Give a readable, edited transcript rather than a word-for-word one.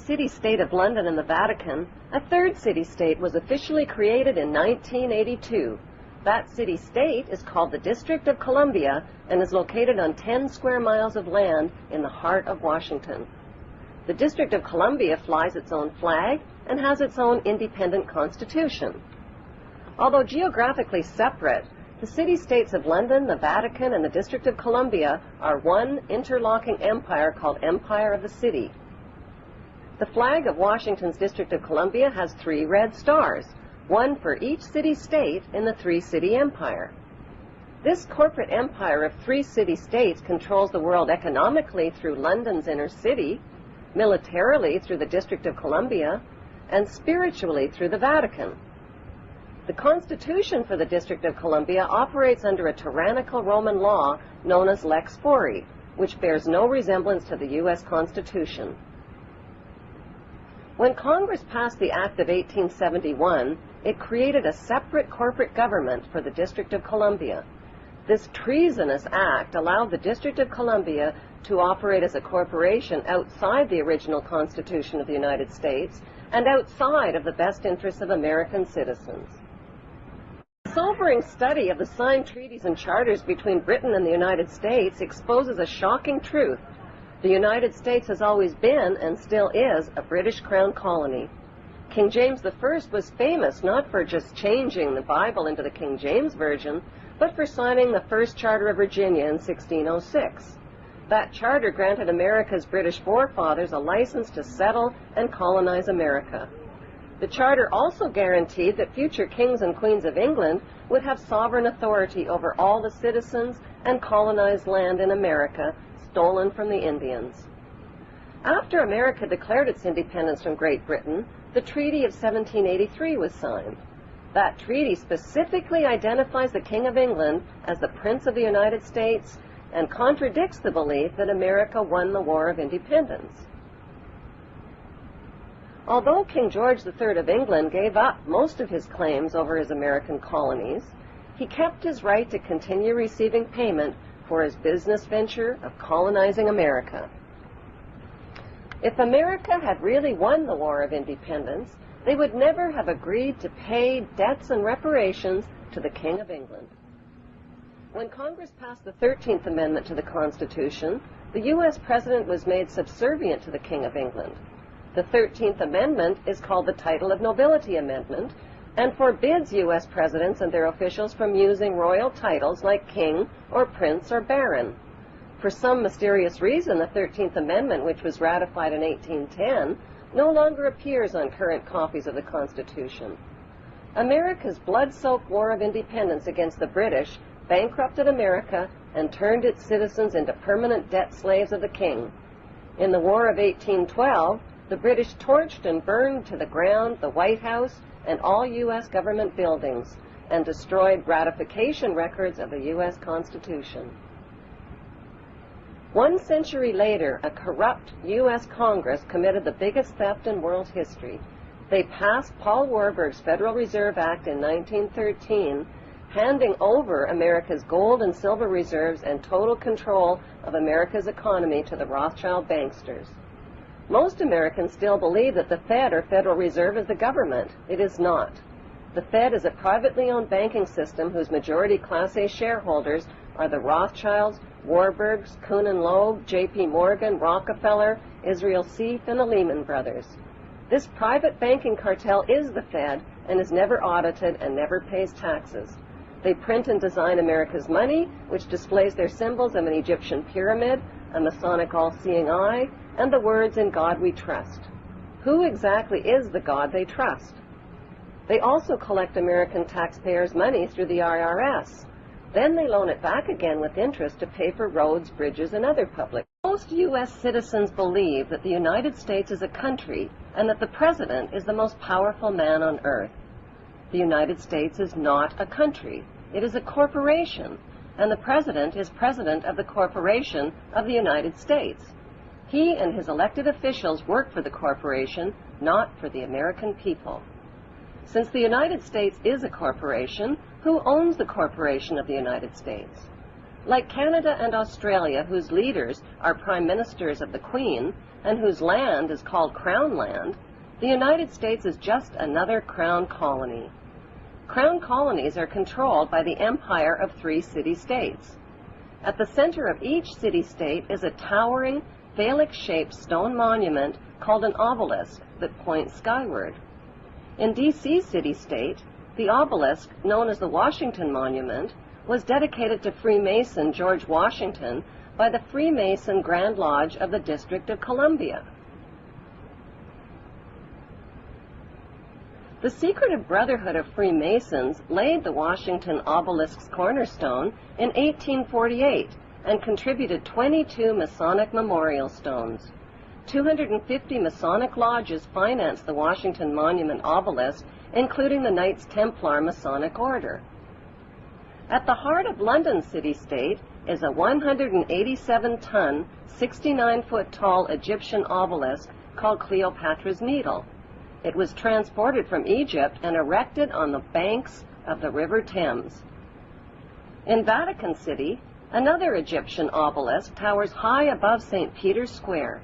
city-state of London and the Vatican, a third city-state was officially created in 1982. That city-state is called the District of Columbia and is located on 10 square miles of land in the heart of Washington. The District of Columbia flies its own flag and has its own independent constitution. Although geographically separate, the city-states of London, the Vatican, and the District of Columbia are one interlocking empire called Empire of the City. The flag of Washington's District of Columbia has 3 red stars, one for each city-state in the 3-city empire. This corporate empire of 3 city-states controls the world economically through London's inner city, militarily through the District of Columbia, and spiritually through the Vatican. The Constitution for the District of Columbia operates under a tyrannical Roman law known as Lex Fori, which bears no resemblance to the U.S. Constitution. When Congress passed the Act of 1871, it created a separate corporate government for the District of Columbia. This treasonous act allowed the District of Columbia to operate as a corporation outside the original Constitution of the United States and outside of the best interests of American citizens. A sobering study of the signed treaties and charters between Britain and the United States exposes a shocking truth. The United States has always been, and still is, a British Crown colony. King James I was famous not for just changing the Bible into the King James Version, but for signing the first Charter of Virginia in 1606. That charter granted America's British forefathers a license to settle and colonize America. The charter also guaranteed that future kings and queens of England would have sovereign authority over all the citizens and colonized land in America stolen from the Indians. After America declared its independence from Great Britain, the Treaty of 1783 was signed. That treaty specifically identifies the King of England as the Prince of the United States and contradicts the belief that America won the War of Independence. Although King George III of England gave up most of his claims over his American colonies, he kept his right to continue receiving payment for his business venture of colonizing America. If America had really won the War of Independence, they would never have agreed to pay debts and reparations to the King of England. When Congress passed the 13th Amendment to the Constitution, the U.S. President was made subservient to the King of England. The 13th Amendment is called the Title of Nobility Amendment and forbids U.S. presidents and their officials from using royal titles like king or prince or baron. For some mysterious reason, the 13th Amendment, which was ratified in 1810, no longer appears on current copies of the Constitution. America's blood-soaked War of Independence against the British bankrupted America and turned its citizens into permanent debt slaves of the king. In the War of 1812, the British torched and burned to the ground the White House and all U.S. government buildings and destroyed ratification records of the U.S. Constitution. 1 century later, a corrupt U.S. Congress committed the biggest theft in world history. They passed Paul Warburg's Federal Reserve Act in 1913, handing over America's gold and silver reserves and total control of America's economy to the Rothschild banksters. Most Americans still believe that the Fed, or Federal Reserve, is the government. It is not. The Fed is a privately owned banking system whose majority Class A shareholders are the Rothschilds, Warburgs, Kuhn and Loeb, J.P. Morgan, Rockefeller, Israel Seif, and the Lehman Brothers. This private banking cartel is the Fed and is never audited and never pays taxes. They print and design America's money, which displays their symbols of an Egyptian pyramid, a Masonic all-seeing eye, and the words, "In God we trust." Who exactly is the God they trust? They also collect American taxpayers' money through the IRS. Then they loan it back again with interest to pay for roads, bridges, and other public. Most U.S. citizens believe that the United States is a country and that the President is the most powerful man on earth. The United States is not a country. It is a corporation, and the President is President of the Corporation of the United States. He and his elected officials work for the corporation, not for the American people. Since the United States is a corporation, who owns the corporation of the United States? Like Canada and Australia, whose leaders are prime ministers of the Queen and whose land is called Crown Land, the United States is just another Crown colony. Crown colonies are controlled by the empire of 3 city-states. At the center of each city-state is a towering, phallic-shaped stone monument called an obelisk that points skyward. In D.C. city-state, the obelisk, known as the Washington Monument, was dedicated to Freemason George Washington by the Freemason Grand Lodge of the District of Columbia. The secretive Brotherhood of Freemasons laid the Washington obelisk's cornerstone in 1848 and contributed 22 Masonic memorial stones. 250 Masonic lodges financed the Washington Monument obelisk, including the Knights Templar Masonic Order. At the heart of London city-state is a 187-ton, 69-foot-tall Egyptian obelisk called Cleopatra's Needle. It was transported from Egypt and erected on the banks of the River Thames. In Vatican City, another Egyptian obelisk towers high above St. Peter's Square.